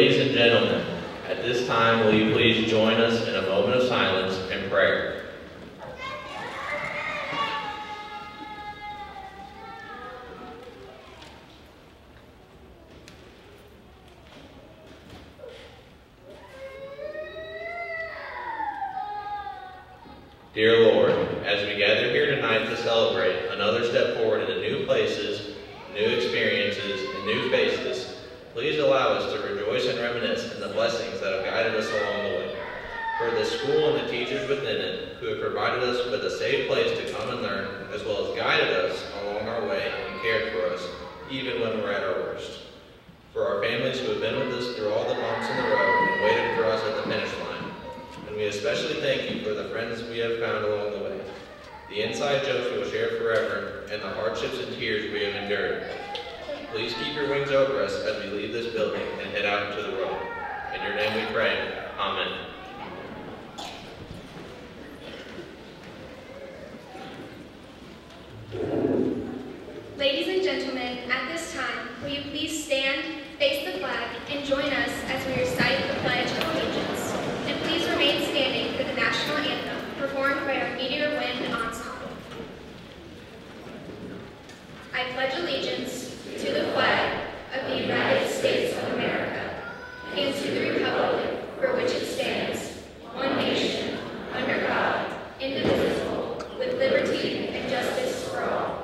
Ladies and gentlemen, at this time, will you please join us in a moment of silence and prayer? Dear Lord, as we gather here tonight to celebrate another step forward into new places, new experiences, and new faces, please allow us to rejoice and reminisce in the blessings that have guided us along the way. For the school and the teachers within it who have provided us with a safe place to come and learn, as well as guided us along our way and cared for us, even when we're at our worst. For our families who have been with us through all the bumps in the road and waited for us at the finish line. And we especially thank you for the friends we have found along the way, the inside jokes we will share forever, and the hardships and tears we have endured. Please keep your wings over us as we leave this building and head out into the world. In your name we pray. Amen. Ladies and gentlemen, at this time, will you please stand, face the flag, and join us as we recite the Pledge of Allegiance. And please remain standing for the national anthem, performed by our Meteor Wind Ensemble. I pledge allegiance to the flag of the United States of America and to the republic for which it stands, one nation, under God, indivisible, with liberty and justice for all.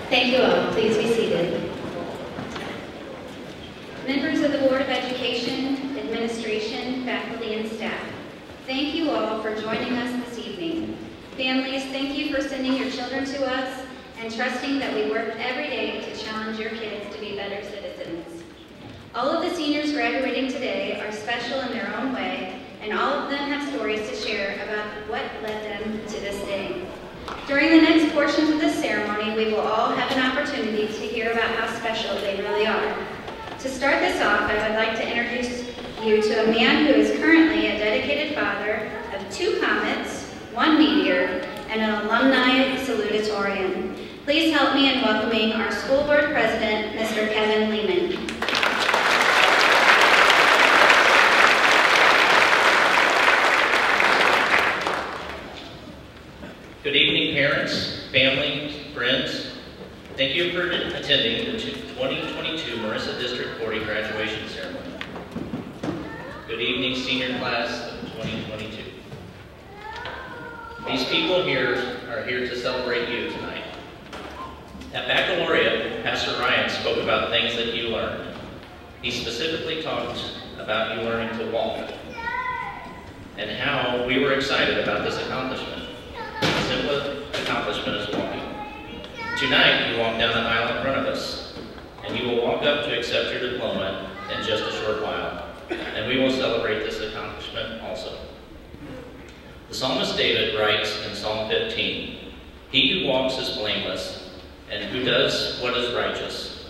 Thank you all. Please be seated. Members of the Board of Education, administration, faculty, and staff, thank you all for joining us this evening. Families, thank you for sending your children to us and trusting that we work every day to challenge your kids to be better citizens. All of the seniors graduating today are special in their own way, and all of them have stories to share about what led them to this day. During the next portions of this ceremony, we will all have an opportunity to hear about how special they really are. To start this off, I would like to introduce you to a man who is currently a dedicated father of 2 comets, 1 meteor, and an alumni salutatorian. Please help me in welcoming our school board president, Mr. Kevin Lehman. Good evening, parents, family, friends. Thank you for attending the 2022 Marissa District 40 graduation ceremony. Good evening, senior class of 2022. These people here are here to celebrate you tonight. At Baccalaureate, Pastor Ryan spoke about things that you learned. He specifically talked about you learning to walk and how we were excited about this accomplishment. A simple accomplishment is walking. Tonight, you walk down the aisle in front of us, and you will walk up to accept your diploma in just a short while, and we will celebrate this accomplishment also. The psalmist David writes in Psalm 15, "He who walks is blameless, and who does what is righteous.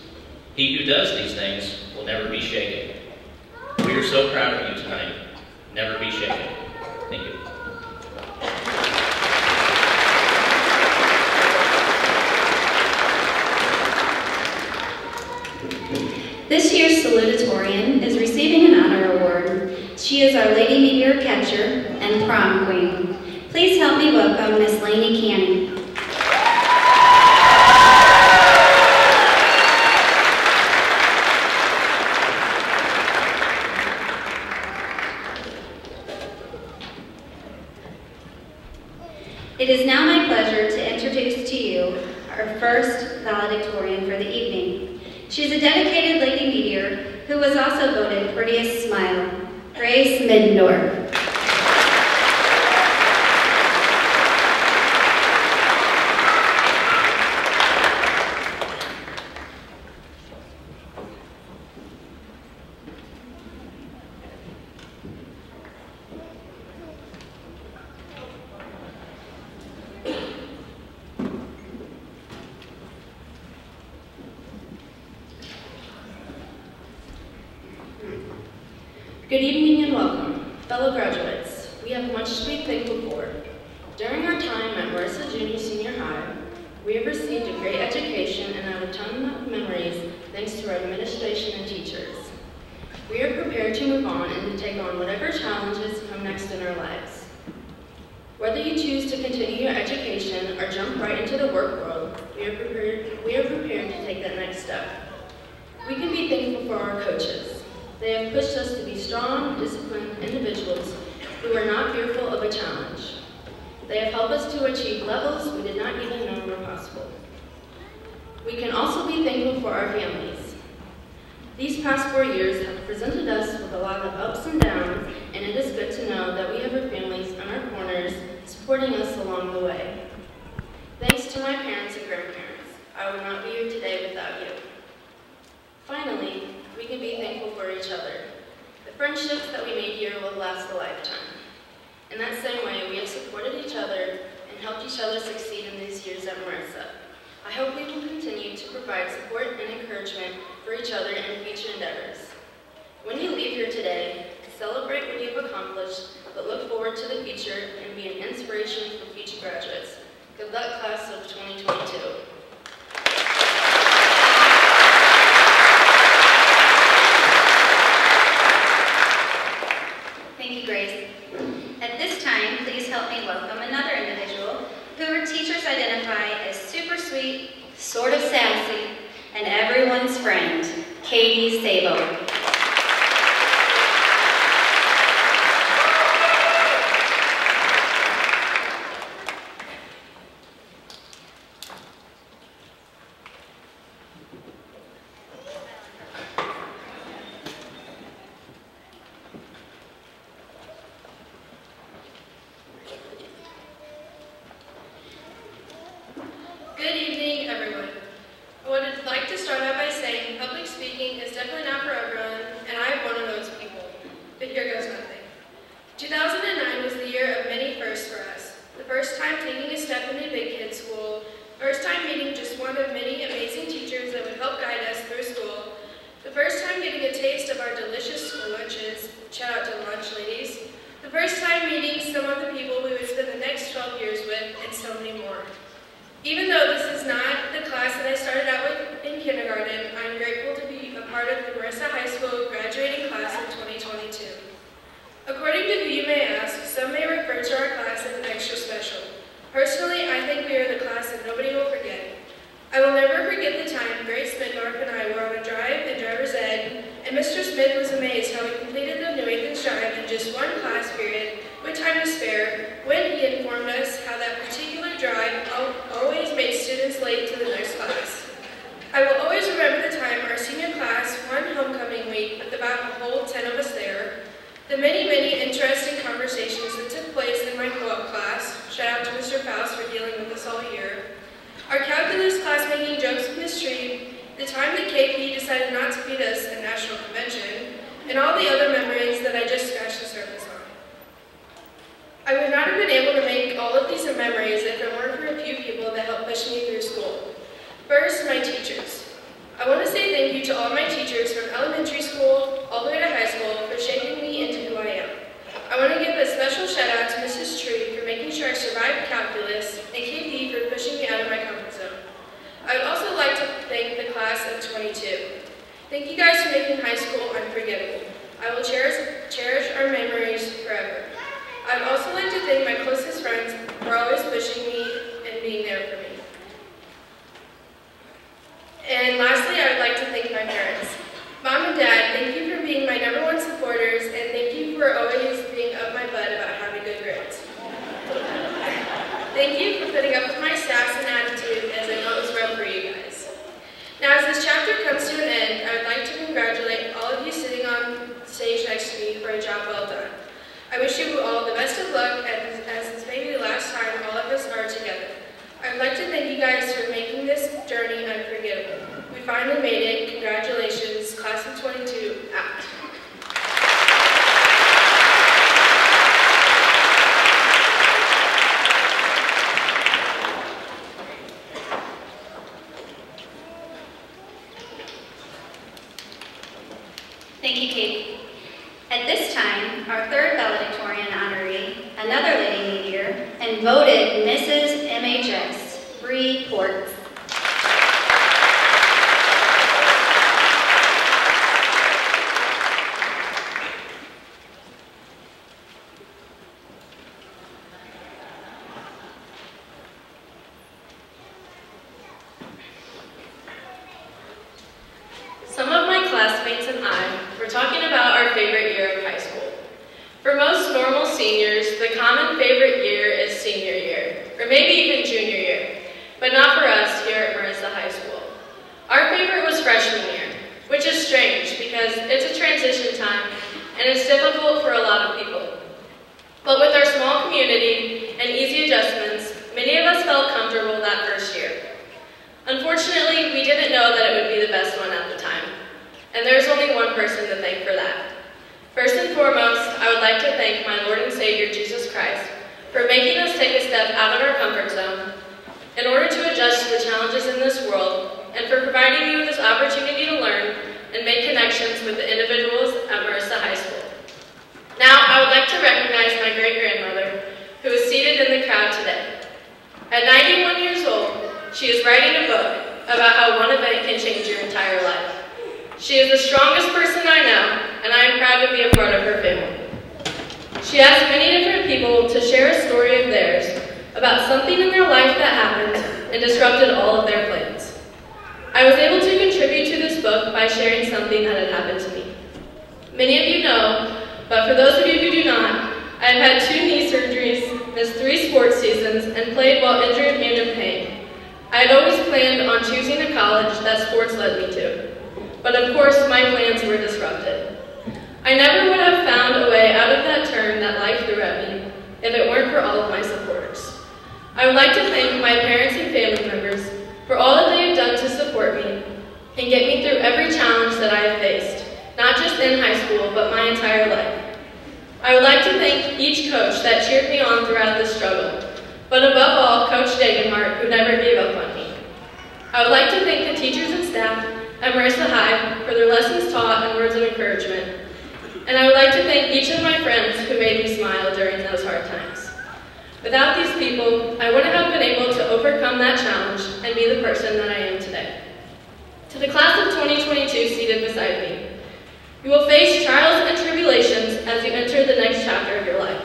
He who does these things will never be shaken." We are so proud of you tonight. Never be shaken. prom queen. Please help me welcome Miss Lainey Canning. It is now my pleasure to introduce to you our first valedictorian for the evening. She's a dedicated Lady Meteor who was also voted Prettiest Smile, Grace Middendorf. Good evening and welcome. Fellow graduates, we have much to be thankful for. During our time at Marissa Junior Senior High, we have received a great education and have a ton of memories thanks to our administration and teachers. We are prepared to move on and to take on whatever challenges come next in our lives. Whether you choose to continue your education or jump right into the work world, we are prepared to take that next step. We can be thankful for our coaches. They have pushed us to be strong, disciplined individuals who are not fearful of a challenge. They have helped us to achieve levels we did not even know were possible. We can also be thankful for our families. These past 4 years have presented us with a lot of ups and downs, and it is good to know that we have our families in our corners supporting us along the way. Thanks to my parents and grandparents, I would not be here today without you. Finally, we can be thankful for each other. The friendships that we made here will last a lifetime. In that same way, we have supported each other and helped each other succeed in these years at Marissa. I hope we will continue to provide support and encouragement for each other in future endeavors. When you leave here today, celebrate what you have accomplished, but look forward to the future and be an inspiration for future graduates. Good luck, class of 2022. Thank you, Grace. At this time, please help me welcome another individual who our teachers identify as super sweet, sort of sassy, and everyone's friend, Katie Sabo. Good evening, everyone. I would like to start out by saying public speaking is definitely not for everyone, and I am one of those people. But here goes nothing. 2009 was the year of many firsts for us. The first time taking a step into big kid school, first time meeting just one of many amazing teachers that would help guide us through school, the first time getting a taste of our delicious school lunches, shout out to the lunch ladies, the first time meeting some of the people we would spend the next 12 years with, and so many more. Even though this is not the class that I started out with in kindergarten, I'm grateful to be a part of the Marissa High School graduating class in 2022. According to who you may ask, some may refer to our class as extra special. Personally, I think we are the class that nobody will forget. I will never forget the time Grace Middendorf and I were on a drive in driver's ed, and Mr. Smith was amazed how we completed the New Athens Drive in just one class period with time to spare, when he informed us how that particular drive always made students late to the next class. I will always remember the time our senior class won homecoming week with about a whole 10 of us there, the many, many interesting conversations that took place in my co-op class, shout out to Mr. Faust for dealing with us all year, our calculus class making jokes with Ms. Shreve, the time that KP decided not to feed us at National Convention, and all the other memories that I just scratched the surface on. I would not have been able to make all of these memories if it weren't for a few people that helped push me through school. First, my teachers. I want to say thank you to all my teachers from elementary school all the way to high school for shaping me into who I am. I want to give a special shout out to Mrs. Tree for making sure I survived calculus and KP for pushing me out of my comfort zone. I would also like to thank the class of 22. Thank you guys for making high school unforgettable. I will cherish our memories forever. I would also like to thank my closest friends for always pushing me and being there for me. And lastly, I would like to thank my parents. Mom and Dad, thank you for being my #1 supporters, and thank you for always being up my butt about having good grades. Thank you for putting up with my sass and attitude, as I know it was rough for you guys. Now, as this chapter comes to an end, I would like to congratulate all of you sitting on stage next to me for a job well done. I wish you all the best of luck, as this may be the last time all of us are together. I would like to thank you guys for making this journey unforgettable. We finally made it. Congratulations, Class of 22, out. Thank you, Kate. At this time, our third valedictorian honoree, another Lady Meteor, and voted Mrs. MHS, Bree Ports. Some of my classmates and I were talking about our favorite year of high school. For most normal seniors, the common favorite year is senior year, or maybe even junior year, but not for us here at Marissa High School. Our favorite was freshman year, which is strange because it's a transition time and it's difficult for a lot of people. But with our small community and easy adjustments, many of us felt comfortable that first year. Unfortunately, we didn't know that it would be the best one at the time, and there's only one person to thank for that. First and foremost, I would like to thank my Lord and Savior, Jesus Christ, for making us take a step out of our comfort zone in order to adjust to the challenges in this world, and for providing me with this opportunity to learn and make connections with the individuals at Marissa High School. Now, I would like to recognize my great-grandmother, who is seated in the crowd today. At 91 years old, she is writing a book about how one event can change your entire life. She is the strongest person I know, and I am proud to be a part of her family. She asked many different people to share a story of theirs about something in their life that happened and disrupted all of their plans. I was able to contribute to this book by sharing something that had happened to me. Many of you know, but for those of you who do not, I have had 2 knee surgeries, missed 3 sports seasons, and played while injured and in pain. I had always planned on choosing a college that sports led me to, but of course my plans were disrupted. I never would have found a way out of that turn that life threw at me if it weren't for all of my supporters. I would like to thank my parents and family members for all that they have done to support me and get me through every challenge that I have faced, not just in high school, but my entire life. I would like to thank each coach that cheered me on throughout this struggle, but above all, Coach Dagenhart, who never gave up on me. I would like to thank the teachers and staff at Marissa High for their lessons taught and words of encouragement. And I would like to thank each of my friends who made me smile during those hard times. Without these people, I wouldn't have been able to overcome that challenge and be the person that I am today. To the class of 2022 seated beside me, you will face trials and tribulations as you enter the next chapter of your life.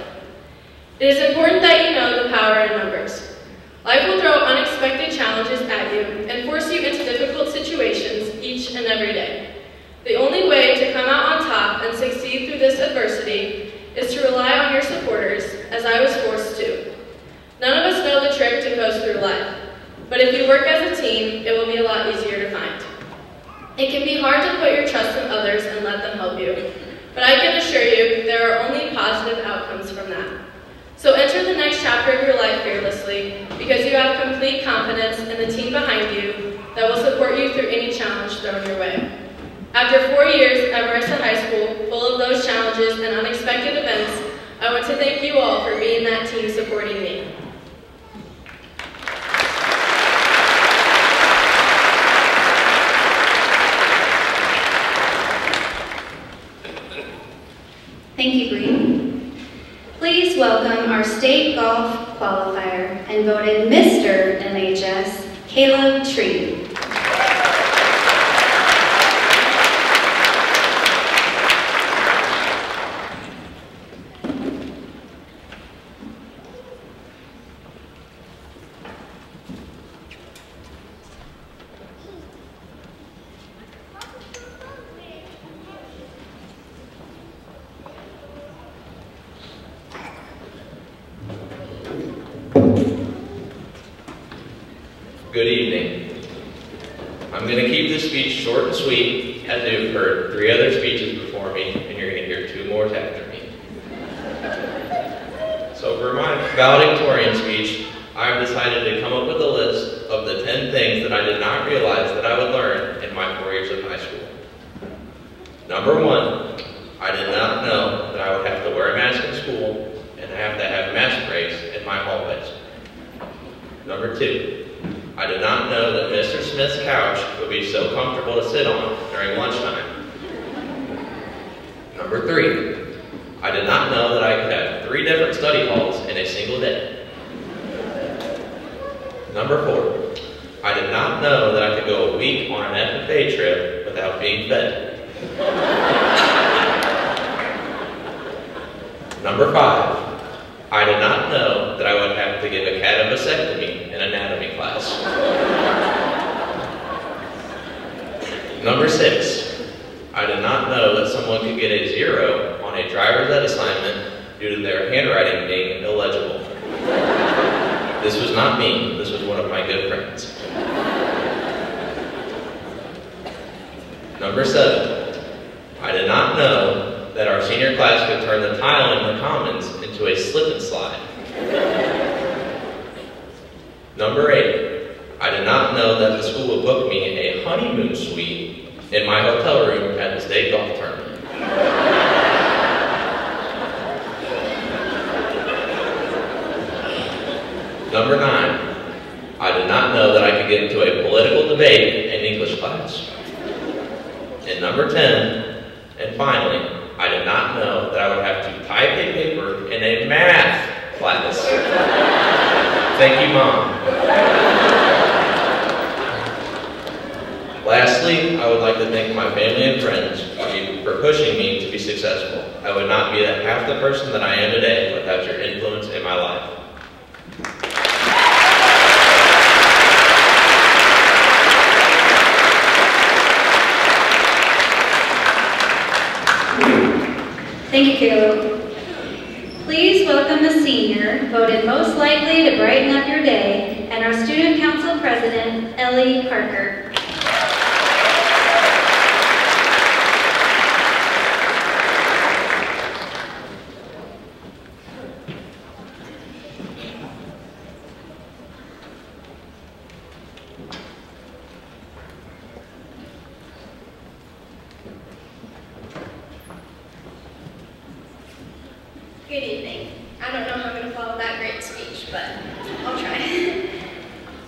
It is important that you know the power in numbers. Life will throw unexpected challenges at you and force you into difficult situations each and every day. The only way to come out on top and succeed through this adversity is to rely on your supporters, as I was forced to. None of us know the trick to coast through life, but if you work as a team, it will be a lot easier to find. It can be hard to put your trust in others and let them help you, but I can assure you there are only positive outcomes from that. So enter the next chapter of your life fearlessly, because you have complete confidence in the team behind you that will support you through any challenge thrown your way. After 4 years at Marissa High School, full of those challenges and unexpected events, I want to thank you all for being that team supporting me. Thank you, Bree. Please welcome our state golf qualifier and voted Mr. MHS, Caleb Tree. Good evening. I'm going to keep this speech short and sweet, as you've heard 3 other speeches before me, and you're going to hear 2 more after me. So for my valedictorian speech, I've decided to come up with a list of the 10 things that I did not realize that I would learn in my 4 years of high school. Number 1, I did not know that I would have to wear a mask in school and have to have mask breaks in my hallways. Number 2, I did not know that Mr. Smith's couch would be so comfortable to sit on during lunchtime. Number 3, I did not know that I could have 3 different study halls in a single day. Number 4, I did not know that I could go a week on an FFA trip without being fed. Number 5, I did not know that I would have to give a cat a vasectomy in anatomy class. Number 6, I did not know that someone could get a 0 on a driver's ed assignment due to their handwriting being illegible. This was not me, this was one of my good friends. Number 7, I did not know that our senior class could turn the tile in the commons into a slip and slide. Number 8, I did not know that the school would book me a honeymoon suite in my hotel room at the state golf tournament. Number 9, I did not know that I could get into a political debate in English class. And number 10, and finally, I did not know that I would have to type a paper in a math class. Thank you, Mom. Lastly, I would like to thank my family and friends for pushing me to be successful. I would not be half the person that I am today without your influence in my life. Thank you, Caleb. Please welcome the senior voted most likely to brighten up your day and our Student Council President, Ellie Parker. Good evening. I don't know how I'm going to follow that great speech, but I'll try.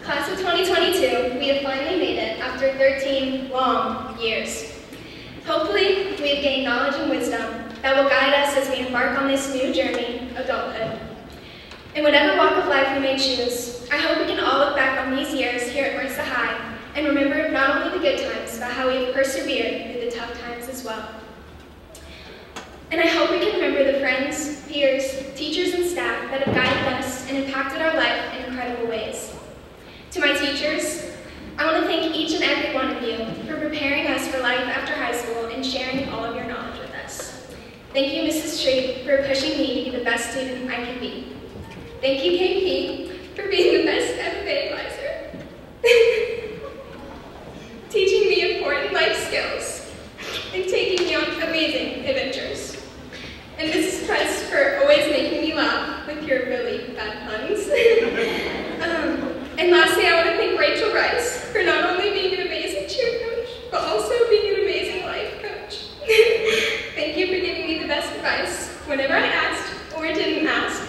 Class of 2022, we have finally made it after 13 long years. Hopefully, we have gained knowledge and wisdom that will guide us as we embark on this new journey, adulthood. In whatever walk of life we may choose, I hope we can all look back on these years here at Marissa High and remember not only the good times, but how we have persevered through the tough times as well. And I hope we can remember the friends, peers, teachers, and staff that have guided us and impacted our life in incredible ways. To my teachers, I want to thank each and every one of you for preparing us for life after high school and sharing all of your knowledge with us. Thank you, Mrs. Street, for pushing me to be the best student I can be. Thank you, KP, for being the best FFA advisor. Teaching me important life skills and taking me on amazing adventures. And Mrs. Press for always making me laugh with your really bad puns. And lastly, I want to thank Rachel Rice for not only being an amazing cheer coach, but also being an amazing life coach. Thank you for giving me the best advice whenever I asked or didn't ask.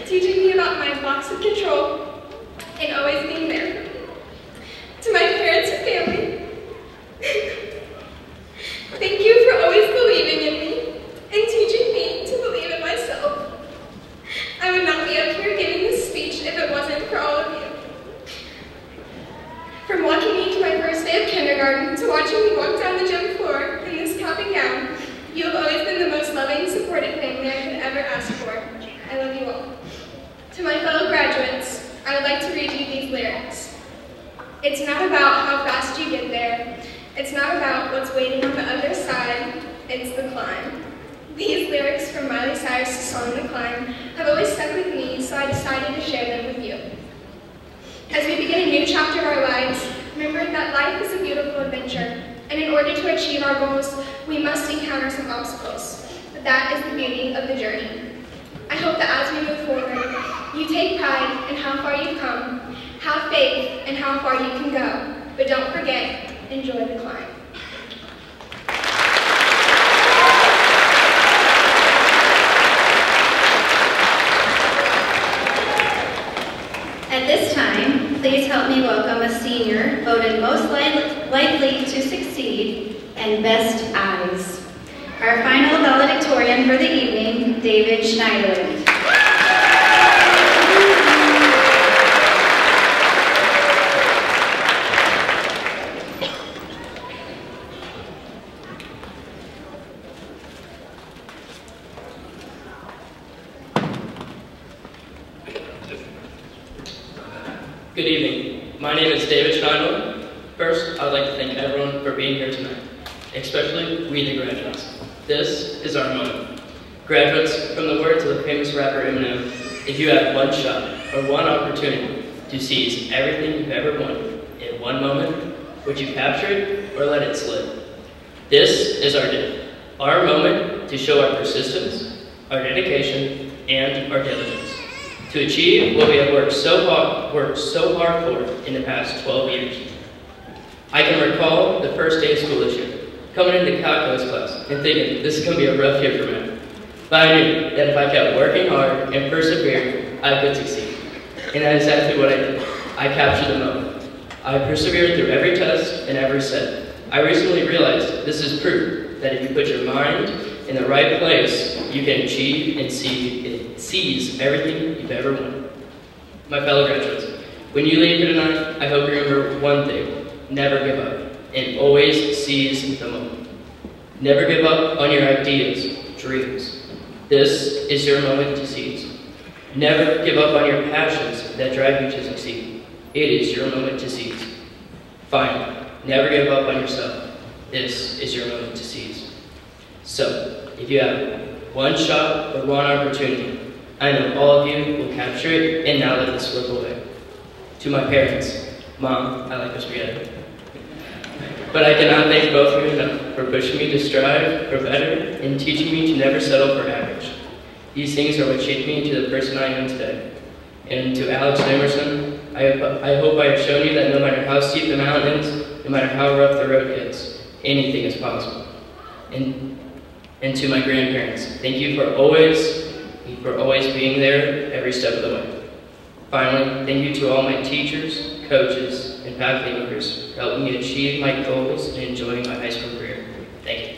Teaching me about my box of control and always being there for me. To my parents and family, thank you for always believing in me and teaching me to believe in myself. I would not be up here giving this speech if it wasn't for all of you. From walking me to my first day of kindergarten to watching me walk down the gym floor in this cap and gown, you have always been the most loving, supportive family I could ever ask for. I love you all. To my fellow graduates, I would like to read you these lyrics. It's not about how fast you get there. It's not about what's waiting on the other side. It's the climb. These lyrics from Miley Cyrus' song The Climb have always stuck with me, so I decided to share them with you. As we begin a new chapter of our lives, remembering that life is a beautiful adventure, and in order to achieve our goals, we must encounter some obstacles. But that is the beauty of the journey. I hope that as we move forward, you take pride in how far you've come, have faith in how far you can go, but don't forget, enjoy the climb. At this time, please help me welcome a senior voted most likely to succeed and best eyes. Our final valedictorian for the evening, David Schneiderland. Good evening. My name is David Schneiderland. First, I would like to thank everyone for being here tonight, especially we the graduates. This is our moment. Graduates, from the words of the famous rapper Eminem, if you have one shot or one opportunity to seize everything you've ever wanted in one moment, would you capture it or let it slip? This is our moment to show our persistence, our dedication, and our diligence to achieve what we have worked so hard for in the past 12 years. I can recall the first day of school this year, coming into calculus class and thinking this is going to be a rough year for me. But I knew that if I kept working hard and persevered, I could succeed. And that is exactly what I did. I captured the moment. I persevered through every test and every set. I recently realized this is proof that if you put your mind in the right place, you can achieve and seize everything you've ever wanted. My fellow graduates, when you leave here tonight, I hope you remember one thing: never give up, and always seize the moment. Never give up on your ideas, dreams. This is your moment to seize. Never give up on your passions that drive you to succeed. It is your moment to seize. Finally, never give up on yourself. This is your moment to seize. So, if you have one shot or one opportunity, I know all of you will capture it and not let this slip away. To my parents, Mom, I like this together. But I cannot thank both of you enough for pushing me to strive for better and teaching me to never settle for average. These things are what shaped me into the person I am today. And to Alex and Emerson, I hope I have shown you that no matter how steep the mountain is, no matter how rough the road gets, anything is possible. And to my grandparents, thank you for always being there every step of the way. Finally, thank you to all my teachers, coaches, and faculty members for helping me achieve my goals and enjoying my high school career. Thank you.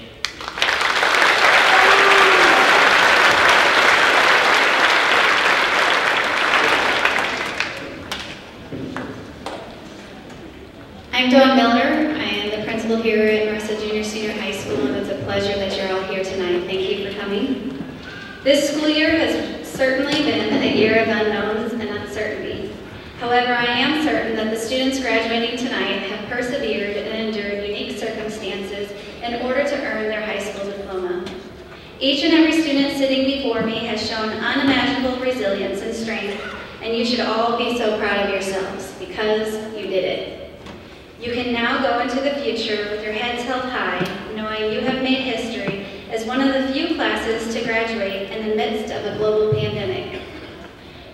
I'm Dawn Miller. I am the principal here at Marissa Junior Senior High School, and it's a pleasure that you're all here tonight. Thank you for coming. This school year has certainly been a year of unknowns and uncertainty. However, I am certain that the students graduating tonight have persevered and endured unique circumstances in order to earn their high school diploma. Each and every student sitting before me has shown unimaginable resilience and strength, and you should all be so proud of yourselves because you did it. You can now go into the future with your heads held high, knowing you have made history as one of the few classes to graduate in the midst of a global pandemic.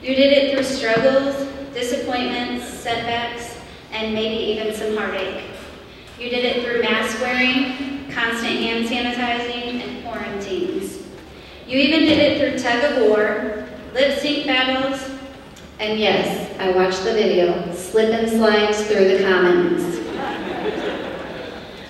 You did it through struggles, disappointments, setbacks, and maybe even some heartache. You did it through mask wearing, constant hand sanitizing, and quarantines. You even did it through tug of war, lip sync battles, and yes, I watched the video, slip and slides through the commons.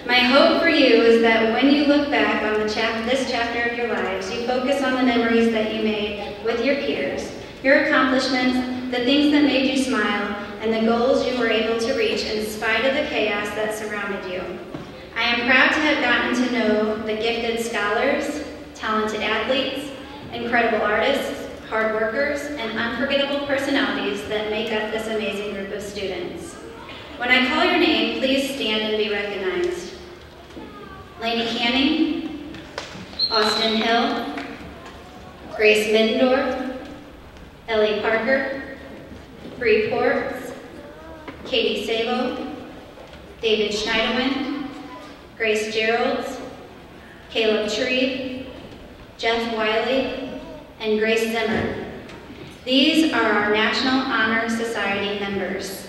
My hope for you is that when you look back on this chapter of your lives, you focus on the memories that you made with your peers, your accomplishments, the things that made you smile, and the goals you were able to reach in spite of the chaos that surrounded you. I am proud to have gotten to know the gifted scholars, talented athletes, incredible artists, hard workers, and unforgettable personalities that make up this amazing group of students. When I call your name, please stand and be recognized. Lainey Canning, Austin Hill, Grace Middendorf, Ellie Parker, Bree Ports, Katie Sabo, David Schneiderwind, Grace Geralds, Caleb Tree, Jeff Wiley, and Grace Zimmer. These are our National Honor Society members.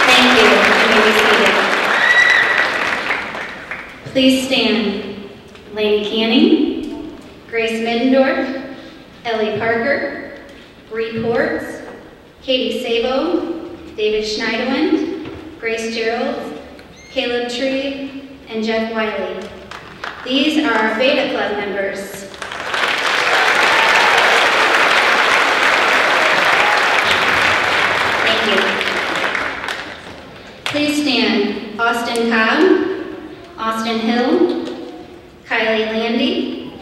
Thank you. You may be seated. Please stand. Lainey Canning, Grace Middendorf, Ellie Parker, Bree Ports, Katie Sabo, David Schneiderwind, Grace Gerald, Caleb Tree, and Jeff Wiley. These are our Beta Club members. Thank you. Please stand. Austin Cobb, Austin Hill, Kylie Landy,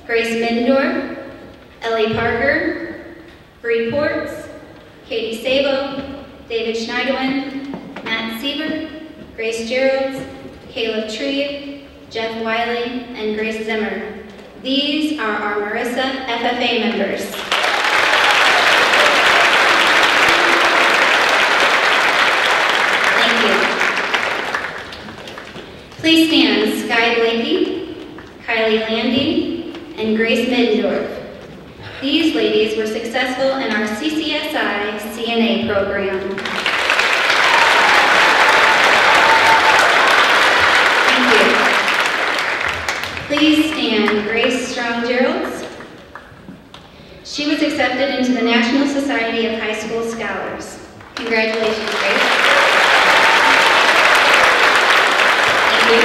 Grace Middendorf, Ellie Parker, Bree Ports, Katie Sabo, David Schneiderwind, Matt Siebert, Grace Geralds, Caleb Tree, Jeff Wiley, and Grace Zimmer. These are our Marissa FFA members. Thank you. Please stand. Sky Blakey, Kylie Landy, and Grace Middendorf. These ladies were successful in our CCSI CNA program. Thank you. Please stand. Grace Strong-Geralds. She was accepted into the National Society of High School Scholars. Congratulations, Grace. Thank you.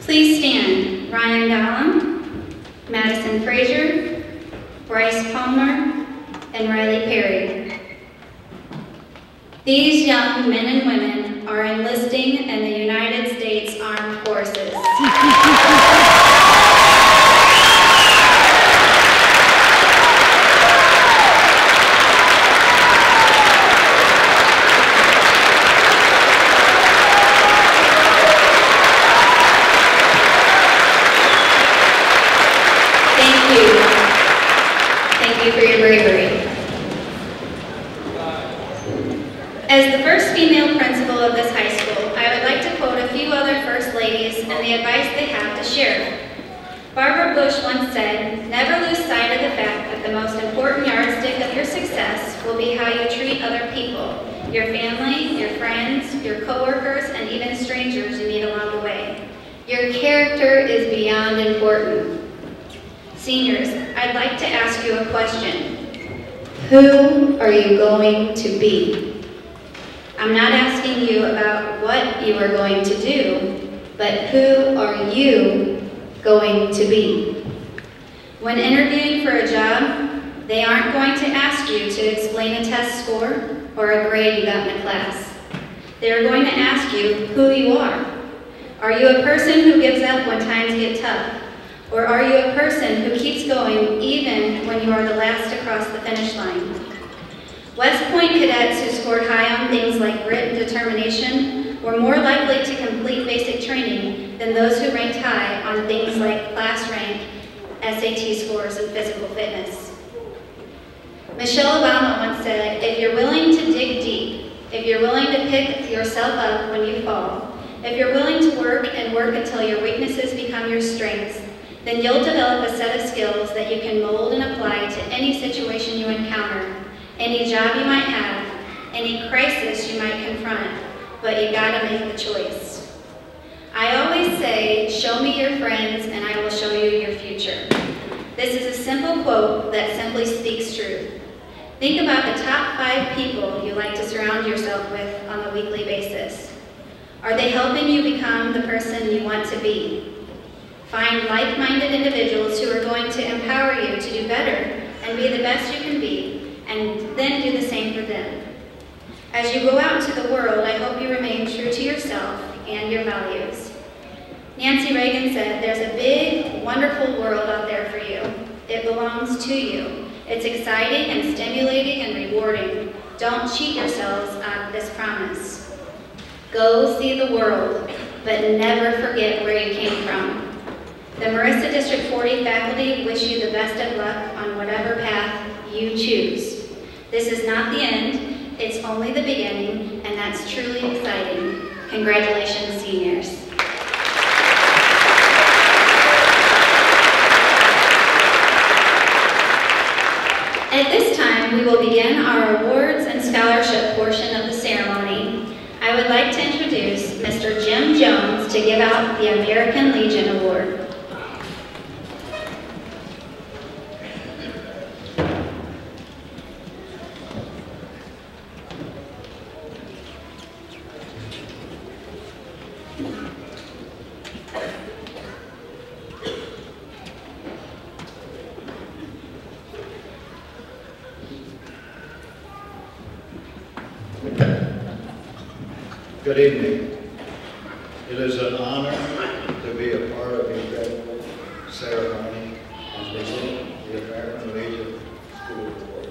Please stand. Ryan Dallum, Madison Frazier, Bryce Palmer, and Riley Perry. These young men and women are enlisting in the United States Armed Forces. Thank you for your bravery. As the first female principal of this high school, I would like to quote a few other first ladies and the advice they have to share. Barbara Bush once said, "Never lose sight of the fact that the most important yardstick of your success will be how you treat other people, your family, your friends, your coworkers, and even strangers you meet along the way. Your character is beyond important." Seniors, I'd like to ask you a question. Who are you going to be? I'm not asking you about what you are going to do, but who are you going to be? When interviewing for a job, they aren't going to ask you to explain a test score or a grade you got in a class. They're going to ask you who you are. Are you a person who gives up when times get tough? Or are you a person who keeps going even when you are the last to cross the finish line? West Point cadets who scored high on things like grit and determination were more likely to complete basic training than those who ranked high on things like class rank, SAT scores, and physical fitness. Michelle Obama once said, "If you're willing to dig deep, if you're willing to pick yourself up when you fall, if you're willing to work and work until your weaknesses become your strengths, then you'll develop a set of skills that you can mold and apply to any situation you encounter, any job you might have, any crisis you might confront, but you gotta make the choice." I always say, "Show me your friends and I will show you your future." This is a simple quote that simply speaks truth. Think about the top 5 people you like to surround yourself with on a weekly basis. Are they helping you become the person you want to be? Find like-minded individuals who are going to empower you to do better and be the best you can be, and then do the same for them. As you go out into the world, I hope you remain true to yourself and your values. Nancy Reagan said, "There's a big, wonderful world out there for you. It belongs to you. It's exciting and stimulating and rewarding. Don't cheat yourselves out of this promise. Go see the world, but never forget where you came from." The Marissa District 40 faculty wish you the best of luck on whatever path you choose. This is not the end, it's only the beginning, and that's truly exciting. Congratulations, seniors. At this time, we will begin our awards and scholarship portion of the ceremony. I would like to introduce Mr. Jim Jones to give out the American Legion Award. Good evening. It is an honor to be a part of the graduate ceremony and present the American Legion School Award.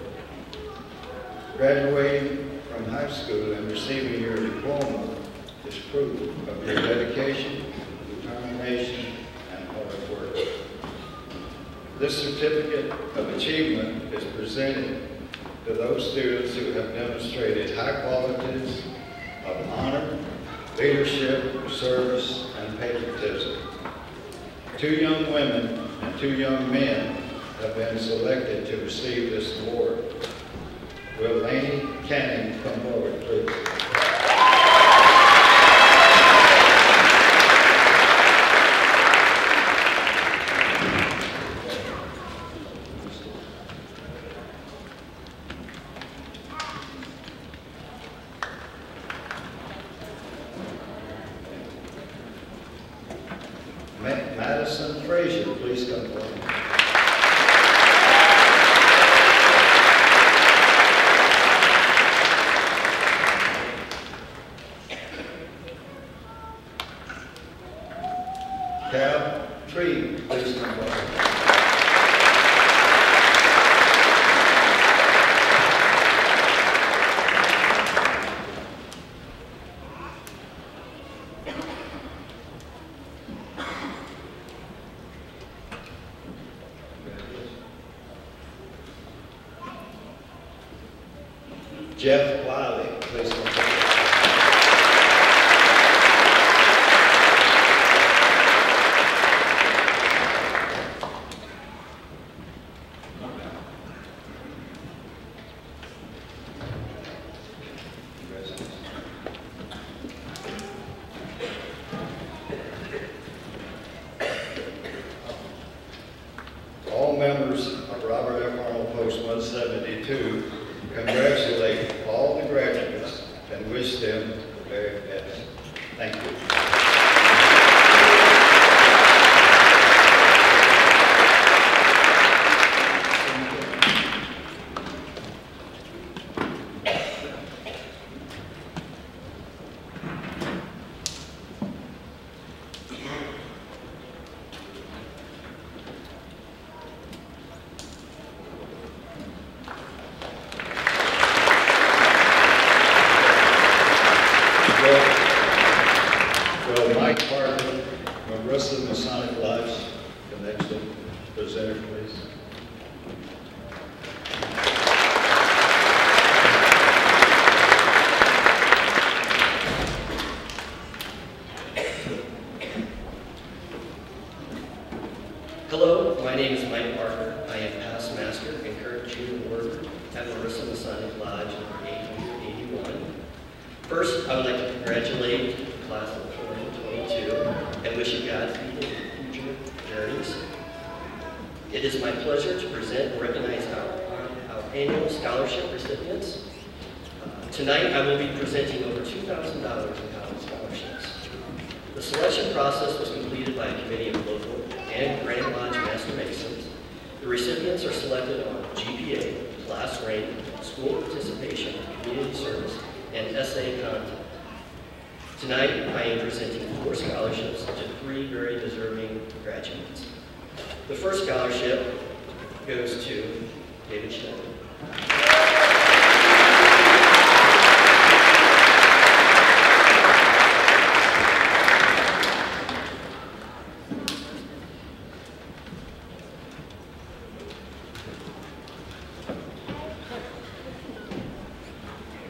Graduating from high school and receiving your diploma is proof of your dedication, determination, and hard work. This certificate of achievement is presented to those students who have demonstrated high qualities of honor, leadership, service, and patriotism. 2 young women and 2 young men have been selected to receive this award. Will Lainey Canning come forward, please? Madison Frazier, please come forward. Cal Tree, please come forward. Jeff Wiley, please come forward. All members of Robert F. Arnold Post 172 congratulate all the graduates and wish them the very best. Thank you. Well, Mike Parker, Marissa Masonic Lodge Connection, presenter, please. Hello, my name is Mike Parker. I am past master and current junior worker at Marissa Masonic Lodge number 881. First, I would like to congratulate the class of 2022 and wish you Godspeed in future journeys. It is my pleasure to present and recognize our annual scholarship recipients. Tonight, I will be presenting over $2,000 in college scholarships. The selection process was completed by a committee of local and Grand Lodge Master Masons. The recipients are selected on GPA, class rank, school participation, community service, and essay content. Tonight, I am presenting 4 scholarships to 3 very deserving graduates. The first scholarship goes to David Schneider.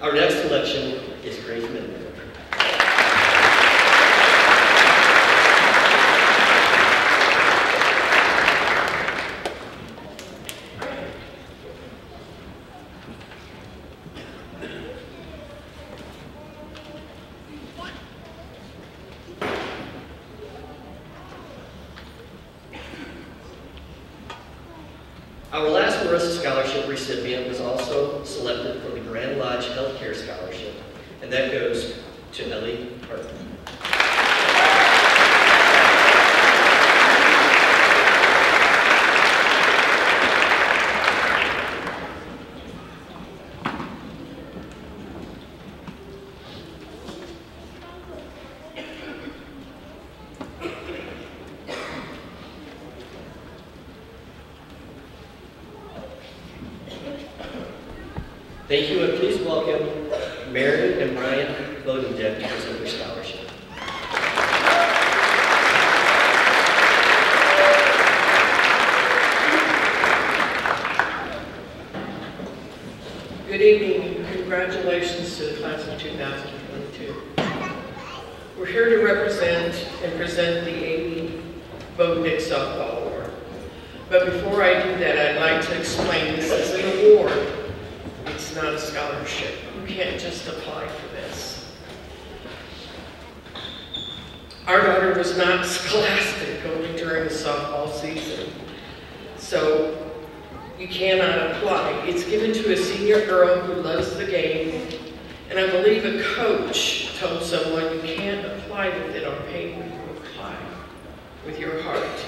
Our next selection is Grace Midler. Our last Marissa Scholarship recipient was also selected for the Grand Lodge Healthcare Scholarship, and that goes to Ellie Hartman. Thank you, and please welcome Mary and Brian Bodendek to present their scholarship. Good evening, and congratulations to the class of 2022. We're here to represent and present the A.B. Bodendek Softball Award. But before I do that, I'd like to explain this is an award. It's not a scholarship. You can't just apply for this. Our daughter was not scholastic only during the softball season, so you cannot apply. It's given to a senior girl who loves the game, and I believe a coach told someone you can't apply with it on paper, you apply with your heart.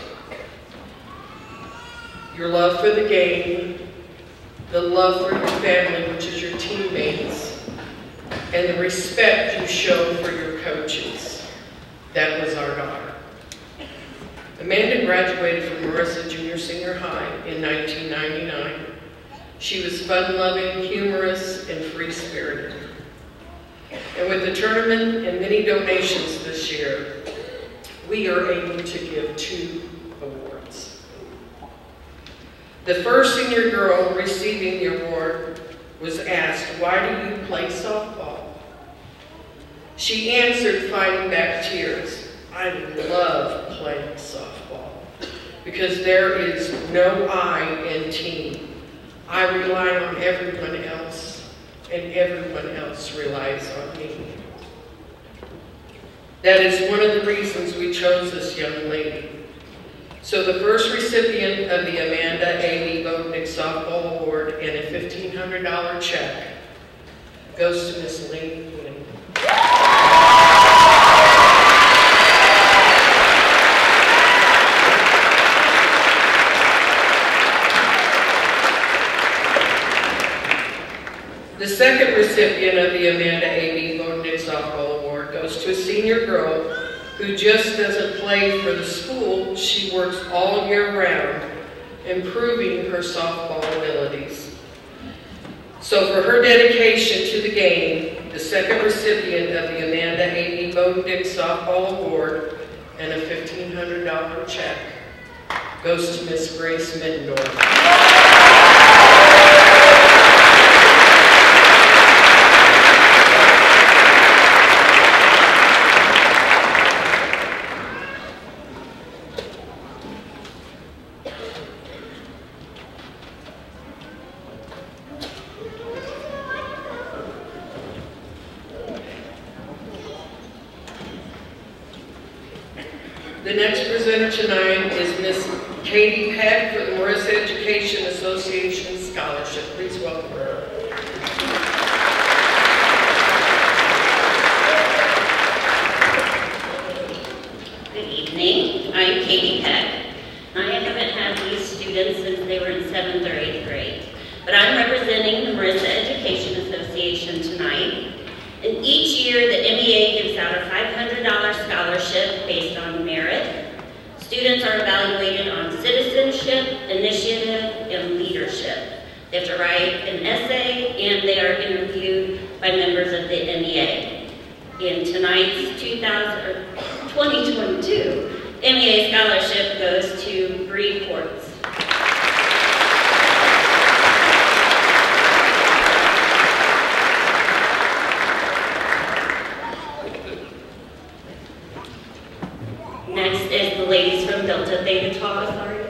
Your love for the game, the love for your family, which is your teammates, and the respect you show for your coaches. That was our daughter. Amanda graduated from Marissa Junior Senior High in 1999. She was fun-loving, humorous, and free-spirited. And with the tournament and many donations this year, we are able to give 2 awards. The first senior girl receiving the award was asked, "Why do you play softball?" She answered, fighting back tears, "I love playing softball because there is no I in team. I rely on everyone else, and everyone else relies on me." That is one of the reasons we chose this young lady. So the first recipient of the Amanda A.B. Bodendek Softball Award and a $1,500 check goes to Miss Lee Quinn. The second recipient of the Amanda A.B. Bodendek Softball Award goes to a senior girl who just doesn't play for the school, she works all year round, improving her softball abilities. So for her dedication to the game, the second recipient of the Amanda A.B. Bodendek Softball Award and a $1,500 check goes to Miss Grace Middendorf. The next presenter tonight is Miss Katie Peck for the Marissa Education Association Scholarship. Please welcome her. Good evening. I'm Katie Peck. I haven't had these students since they were in 7th or 8th grade, but I'm representing the Marissa Education Association tonight. And each year, the MEA gives out a $500 scholarship based on merit. Students are evaluated on citizenship, initiative, and leadership. They have to write an essay, and they are interviewed by members of the MEA. In tonight's 2022 MEA scholarship goes to Bree Quartz. sorry.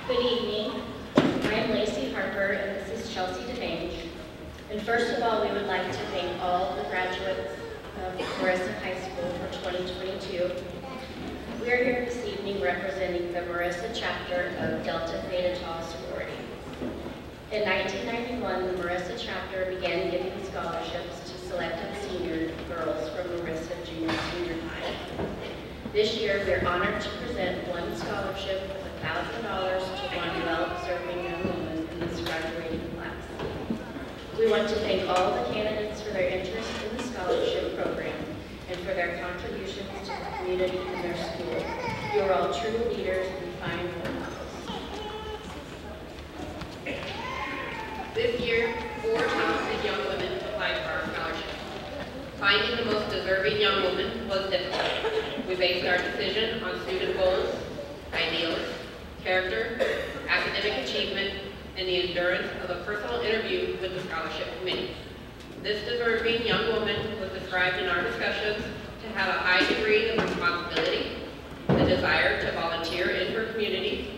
Good evening. I am Lacey Harper, and this is Chelsea DeMange. And first of all, we would like to thank all the graduates of Marissa High School for 2022. We are here this evening representing the Marissa chapter of Delta Theta Tau sorority. In 1991, the Marissa chapter began giving scholarships to selected senior girls from Marissa Junior Senior High. This year, we are honored to present one scholarship of $1,000 to one well-deserving young woman in this graduating class. We want to thank all the candidates for their interest in the scholarship program and for their contributions to the community and their school. You are all true leaders and fine role models. This year, 4 talented young women applied for our scholarship. Finding the most deserving young woman was difficult. We based our decision on student goals, ideals, character, academic achievement, and the endurance of a personal interview with the scholarship committee. This deserving young woman was described in our discussions to have a high degree of responsibility, the desire to volunteer in her community,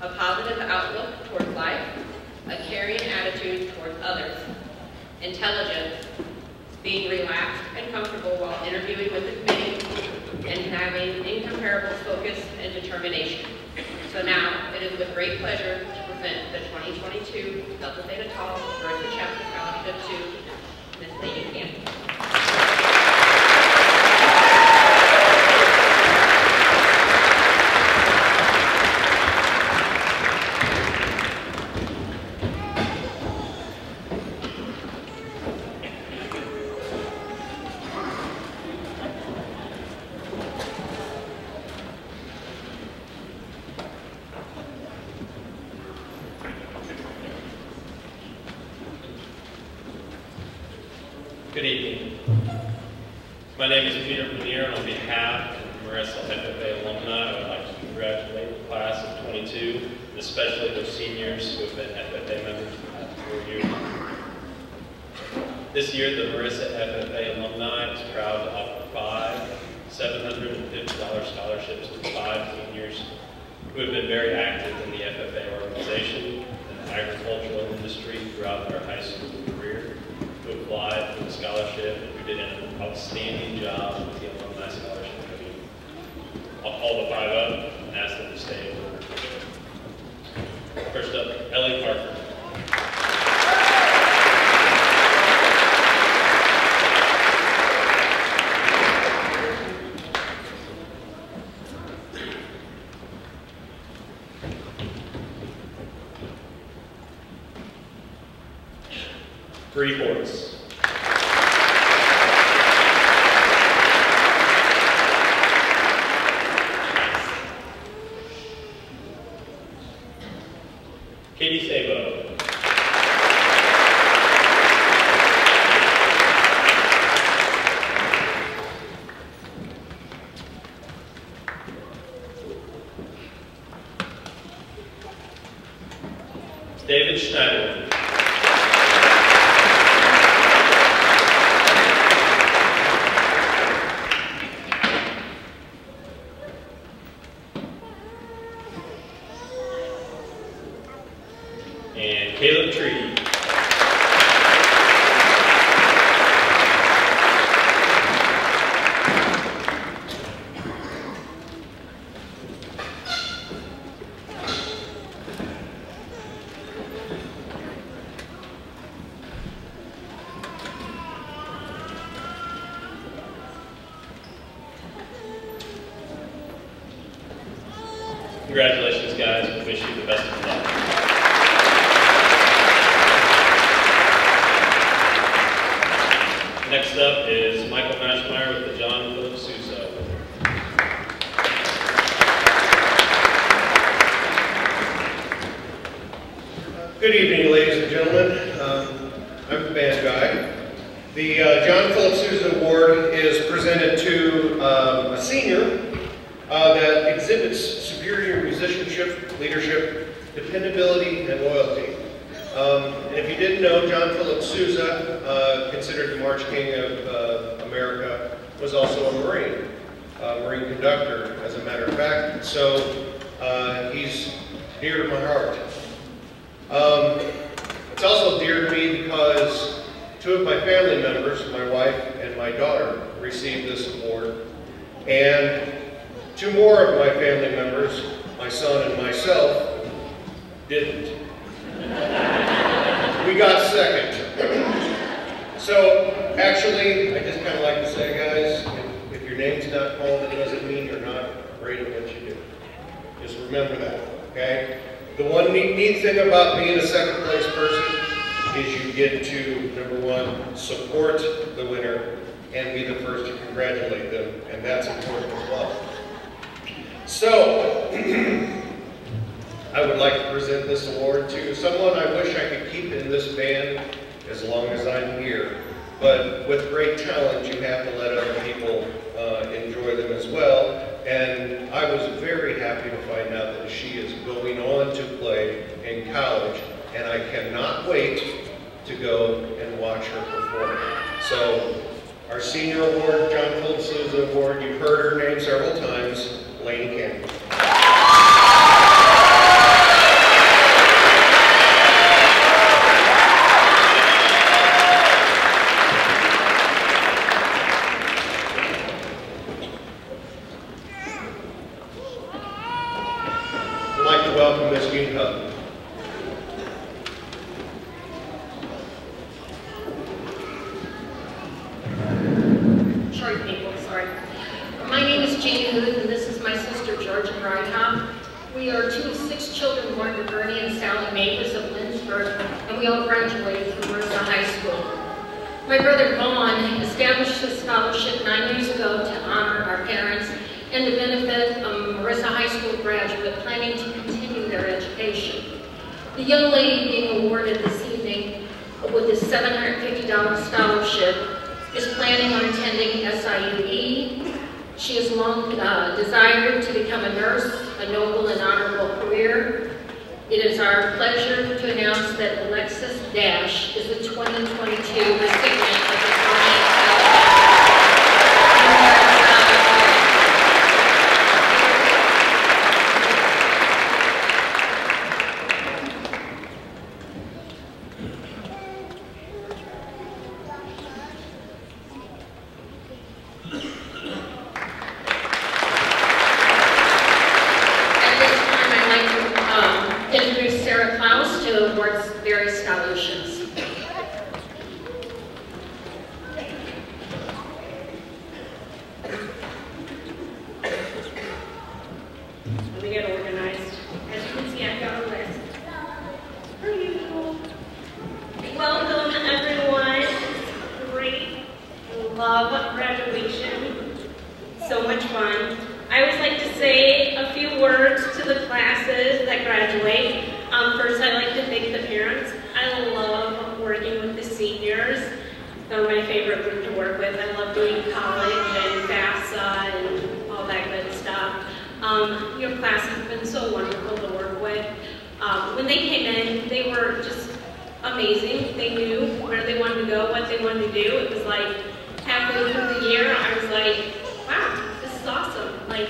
a positive outlook towards life, a caring attitude towards others, intelligence, being relaxed and comfortable while interviewing with the committee, and having incomparable focus and determination. So now, it is with great pleasure to present the 2022 Delta Theta Tau Marissa Chapter Scholarship to Ms. Lady Candy. Good evening. My name is Peter Paneer, and on behalf of the Marissa FFA alumni, I would like to congratulate the class of 22, and especially those seniors who have been FFA members for the past 4 years. This year, the Marissa FFA alumni is proud to offer 5 $750 scholarships to 5 seniors who have been very active in the FFA organization and the agricultural industry throughout their high school career, who applied for the scholarship and who did an outstanding job with the Alumni Scholarship Committee. I'll call the 5 up and ask them to stay in order. First up, Ellie Parker. Bree Hortz. Katie Sabo. David Schneider. And Caleb Tree. Congratulations, guys. We wish you the best of luck. Next up is Michael Mashmeyer with the John Philip Sousa. Good evening, ladies and gentlemen. I'm the band guy. The John Philip Sousa Award is presented to a senior that exhibits superior musicianship, leadership, dependability, and loyalty. And if you didn't know, John Philip Sousa, considered the March King of America, was also a Marine conductor, as a matter of fact. So he's dear to my heart. It's also dear to me because two of my family members, my wife and my daughter, received this award. And two more of my family members, my son and myself, didn't. We got second. So, actually, I just kind of like to say, guys, if your name's not called, it doesn't mean you're not great at what you do. Just remember that, okay? The one neat thing about being a second place person is you get to, number one, support the winner and be the first to congratulate them, and that's important as well. So, I would like to present this award to someone I wish I could keep in this band as long as I'm here. But with great talent, you have to let other people enjoy them as well. And I was very happy to find out that she is going on to play in college, and I cannot wait to go and watch her perform. So, our senior award, John Philip Sousa Award, you've heard her name several times, Lainey Campbell. I'd like to welcome Ms. Newcup. Short people, sorry. My name is Jane Huth, and this is my sister, Georgia Breithaupt. We are two of 6 children born to Bernie and Sally Mavis of Lindsborg, and we all graduated from Marissa High School. My brother Vaughn established this scholarship 9 years ago to honor our parents and to benefit a Marissa High School graduate planning to continue their education. The young lady being awarded this evening with this $750 scholarship is planning on attending SIUE. She has long desired to become a nurse, a noble and honorable career. It is our pleasure to announce that Alexis Dash is the 2022 recipient of the Scholarship. Various scholarships. Let me get organized. As you can see, I've got a list. Per usual. Welcome, everyone. Great. Love graduation. So much fun. I always like to say a few words to the classes that graduate. First, I'd like to thank the parents. I love working with the seniors. They're my favorite group to work with. I love doing college and FAFSA and all that good stuff. Your class has been so wonderful to work with. When they came in, they were just amazing. They knew where they wanted to go, what they wanted to do. It was like halfway through the year, I was like, wow, this is awesome. Like,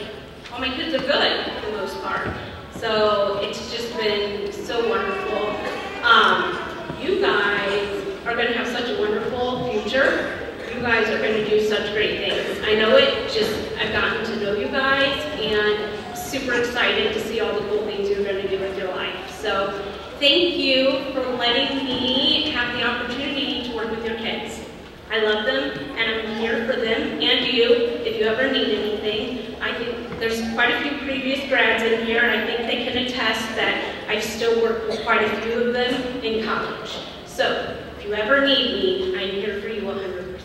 all my kids are good for the most part. So it's just been so wonderful. You guys are going to have such a wonderful future. You guys are going to do such great things. I know it, just I've gotten to know you guys and super excited to see all the cool things you're going to do with your life. So thank you for letting me have the opportunity to work with your kids. I love them, and I'm here for them and you if you ever need anything. I think there's quite a few previous grads in here, and I think they can attest that I've still worked with quite a few of them in college. So if you ever need me, I'm here for you 100%,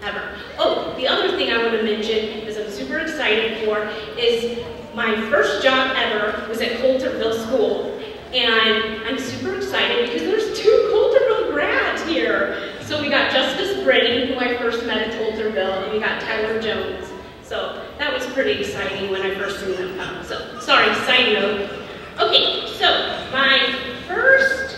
ever. Oh, the other thing I want to mention is I'm super excited for is my first job ever was at Coulterville School. And I'm super excited because there's 2 Coulterville grads here. So we got Justice Brady, who I first met at Coulterville, and we got Tyler Jones. So that was pretty exciting when I first seen them come. So, sorry, side note. Okay, so my first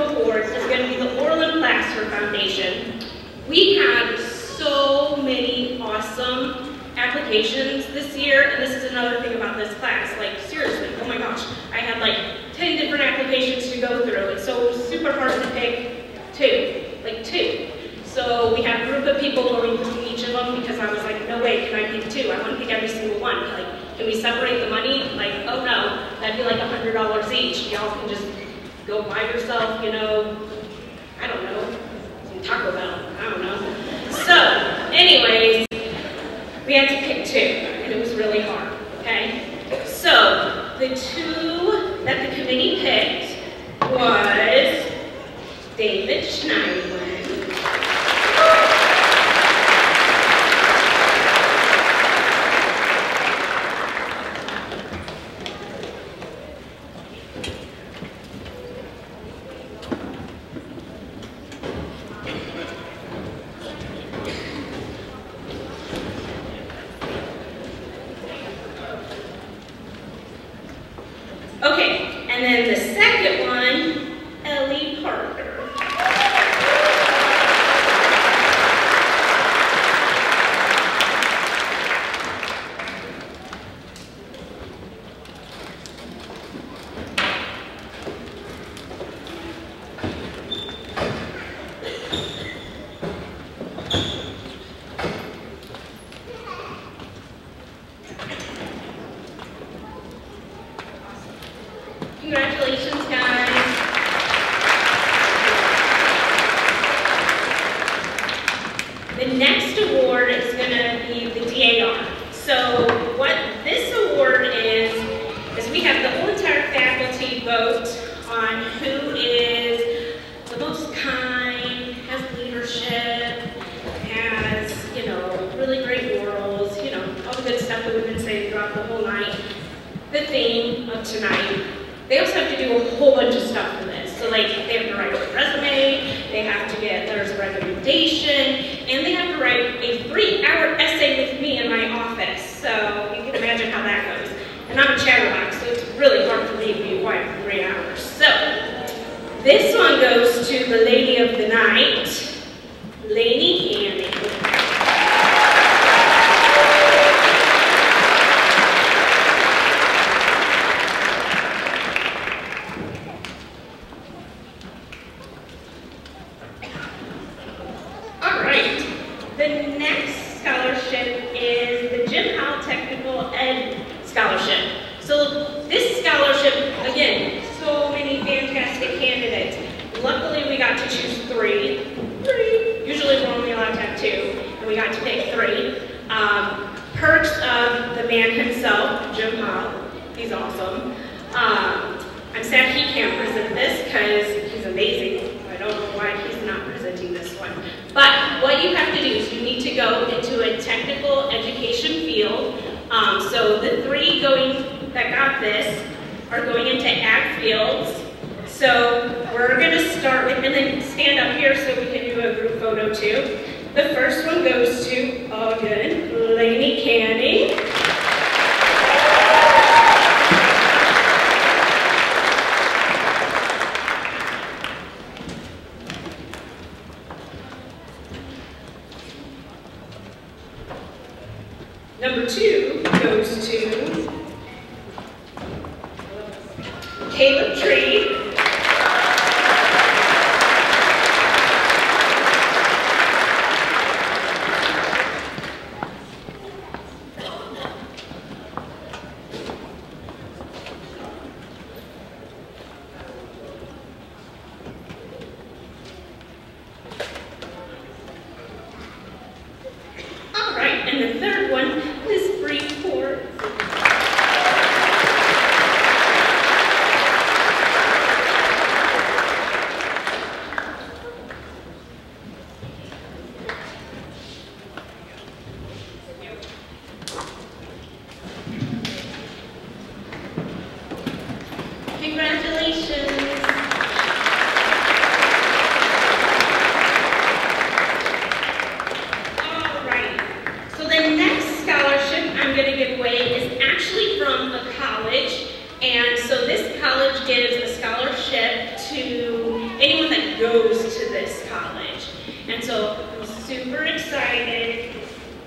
of awards is going to be the Orland Plaster Foundation. We had so many awesome applications this year, and this is another thing about this class. Like, seriously, oh my gosh, I had like 10 different applications to go through, and so it was super hard to pick two. So we had a group of people going through each of them because I was like, no way, can I pick two? I want to pick every single one. Like, can we separate the money? Like, oh no, that'd be like $100 each. Y'all can just go buy yourself, you know, I don't know, some Taco Bell, I don't know. So, anyways, we had to pick two, and it was really hard, okay? So, the two that the committee picked was David Schneider. Okay, and then the second one, Ellie Parker. Congratulations, guys. The next award is going to be the DAR. So what this award is we have the whole entire faculty vote on who is the most kind, has leadership, has, you know, really great morals, you know, all the good stuff that we've been saying throughout the whole night. The theme of tonight. They also have to do a whole bunch of stuff for this. So like, they have to write a resume, they have to get letters of recommendation, and they have to write a 3-hour essay with me in my office. So you can imagine how that goes. And I'm a chatterbox, so it's really hard for me to be quiet for 3 hours. So this one goes to the lady of the night, Lainey Candy. The next scholarship is the Jim Howell Technical Ed Scholarship. So this scholarship, again, so many fantastic candidates. Luckily, we got to choose three. Usually we're only allowed to have 2, and we got to pick 3. Perks of the man himself, Jim Howell. He's awesome. I'm sad he can't present this because he's amazing. I don't know why he's not presenting this one. But what you have to do is you need to go into a technical education field. So the 3 that got this are going into ag fields. So we're going to start with, and then stand up here so we can do a group photo too. The first one goes to, again, Lainey Canning. Number 2 goes to Caleb Tree. All right, and the third one is Freeport. so I'm super excited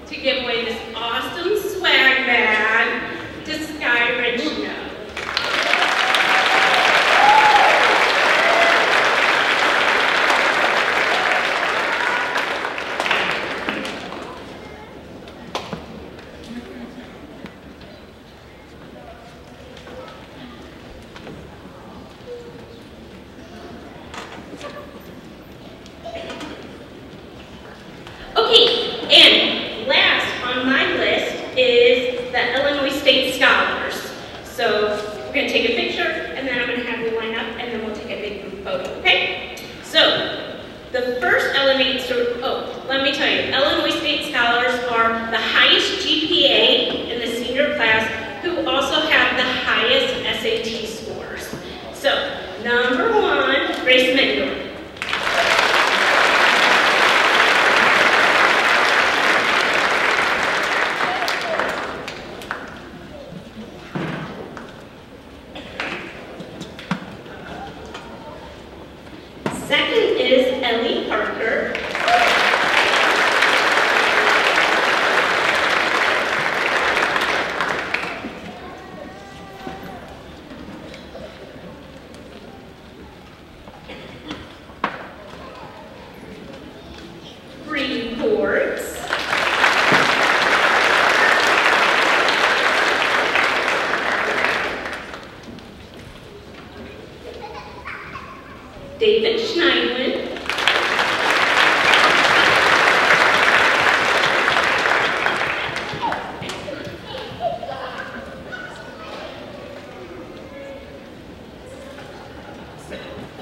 to give away this awesome swag bag to Sky Richno. Okay, and last on my list is the Illinois State Scholars. So we're going to take a picture, and then I'm going to have you line up, and then we'll take a big group photo, okay? So the first let me tell you, Illinois State Scholars are the highest GPA in the senior class who also have the highest SAT scores. So number 1, Grace Mendor. Second is Ellie Parker. Bree Ports. David Schneidlin.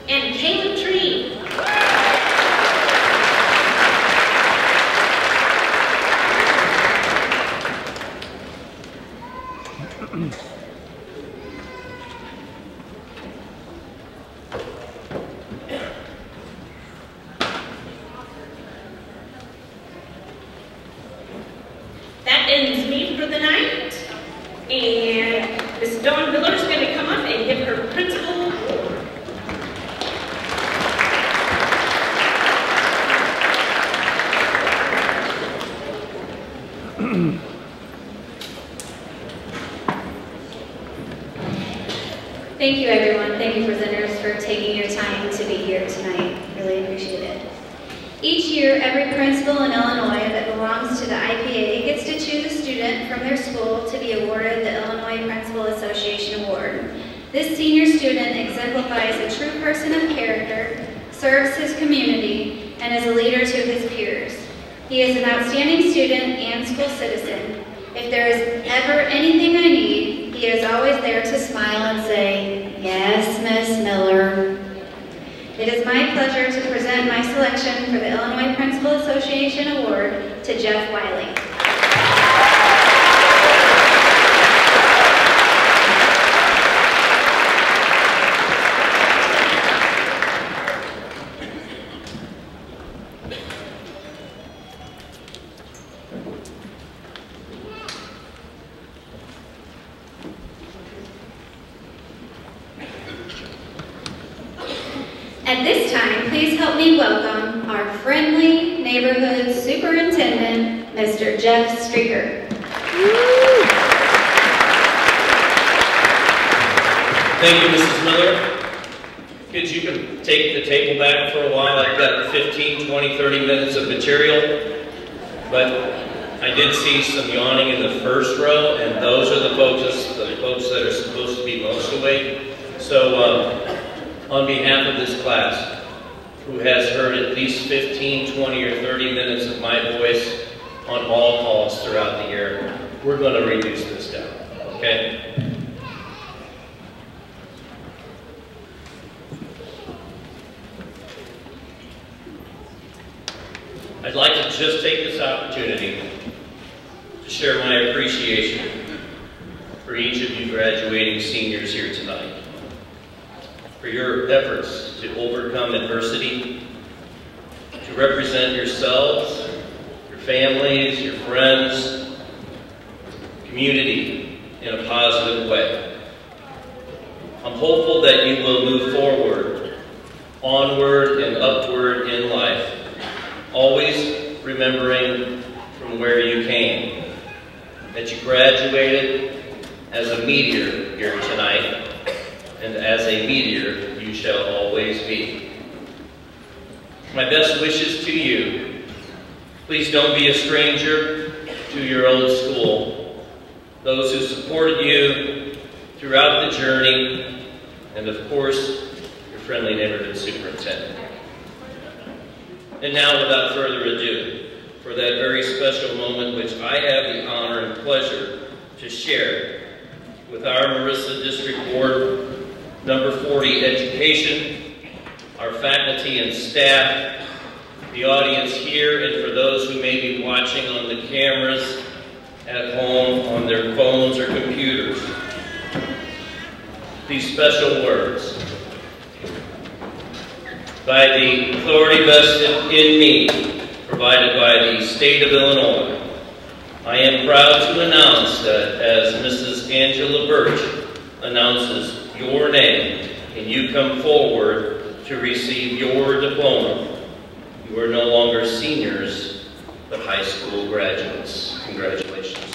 And Caleb Tree. That ends me for the night. And Miss Dawn Miller is going to come up and give her principal award. Thank you, everyone. Thank you, presenters, for taking your time to be here tonight. Really appreciate it. Each year, every principal in Illinois that belongs to the IPA gets to choose a student from their school to be awarded the Illinois Principal Association Award. This senior student exemplifies a true person of character, serves his community, and is a leader to his peers. He is an outstanding student and school citizen. If there is ever anything I need, he is always there to smile and say, "Yes, Miss Miller." It is my pleasure to present my selection for the Illinois Principal Association Award to Jeff Wiley. At this time, please help me welcome our friendly neighborhood superintendent, Mr. Jeff Streeter. Thank you, Mrs. Miller. Kids, you can take the table back for a while. I've got 15, 20, 30 minutes of material, but I did see some yawning in the first row, and those are the folks that are supposed to be most awake. So, on behalf of this class, who has heard at least 15, 20, or 30 minutes of my voice on all calls throughout the year, we're going to reduce this down, okay? I'd like to just take this opportunity to share my appreciation for each of you graduating seniors here tonight, for your efforts to overcome adversity, to represent yourselves, your families, your friends, community in a positive way. I'm hopeful that you will move forward, onward and upward in life, always remembering from where you came, that you graduated as a meteor here tonight, and as a meteor you shall always be. My best wishes to you. Please don't be a stranger to your old school, those who supported you throughout the journey, and of course, your friendly neighborhood superintendent. And now, without further ado, for that very special moment which I have the honor and pleasure to share with our Marissa District Board number 40 Education, our faculty and staff, the audience here, and for those who may be watching on the cameras at home on their phones or computers. These special words. By the authority vested in me, provided by the state of Illinois, I am proud to announce that as Mrs. Angela Birch announces your name and you come forward to receive your diploma, you are no longer seniors, but high school graduates. Congratulations.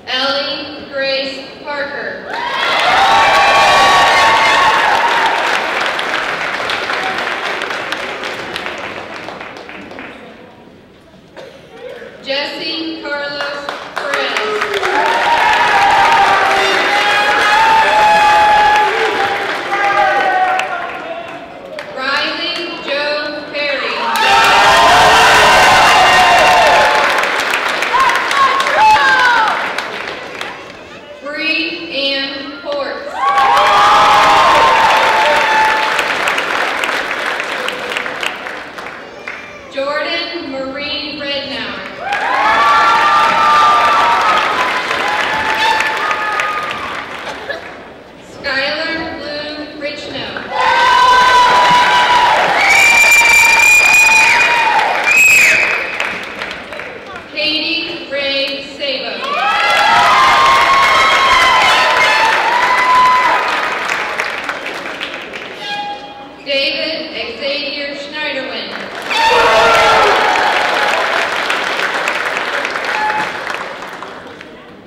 Ellie Grace Parker. Irwin.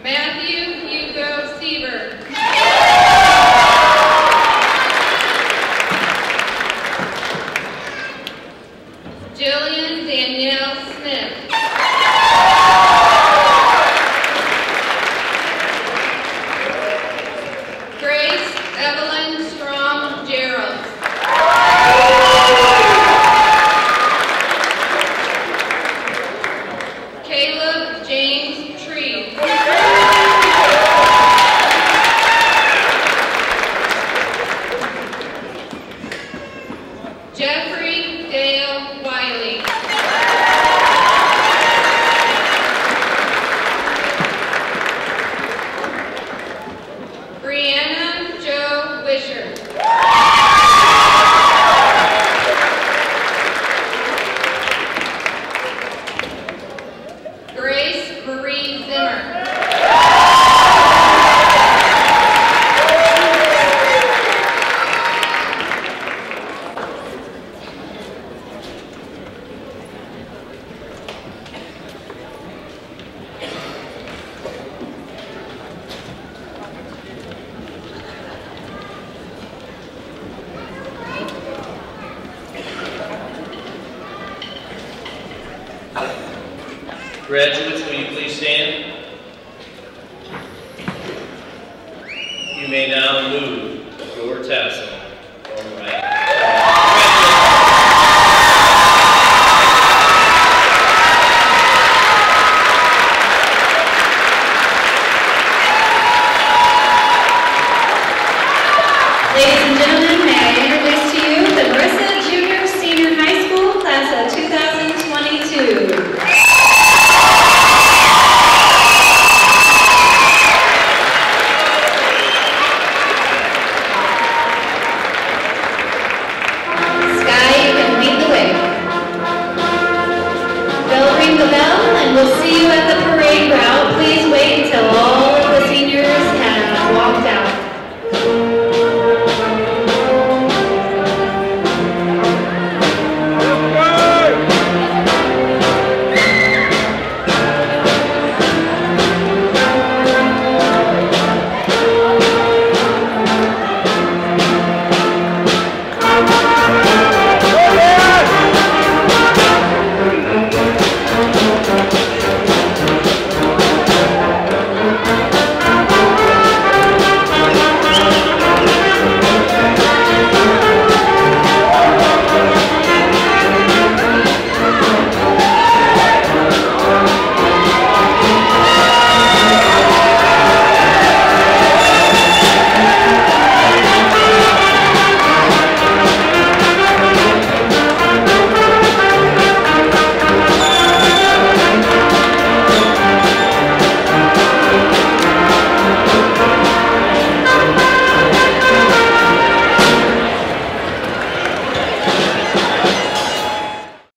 Matthew Hugo Seaver. Jillian Danielle Smith. Grace Evelyn Strom Gerald. Caleb James Tree. Jeffrey Dale Wiley. Brianna Jo Wisher. Grace Marie Zimmer. Graduates, will you please stand? You may now move your tassel on the right.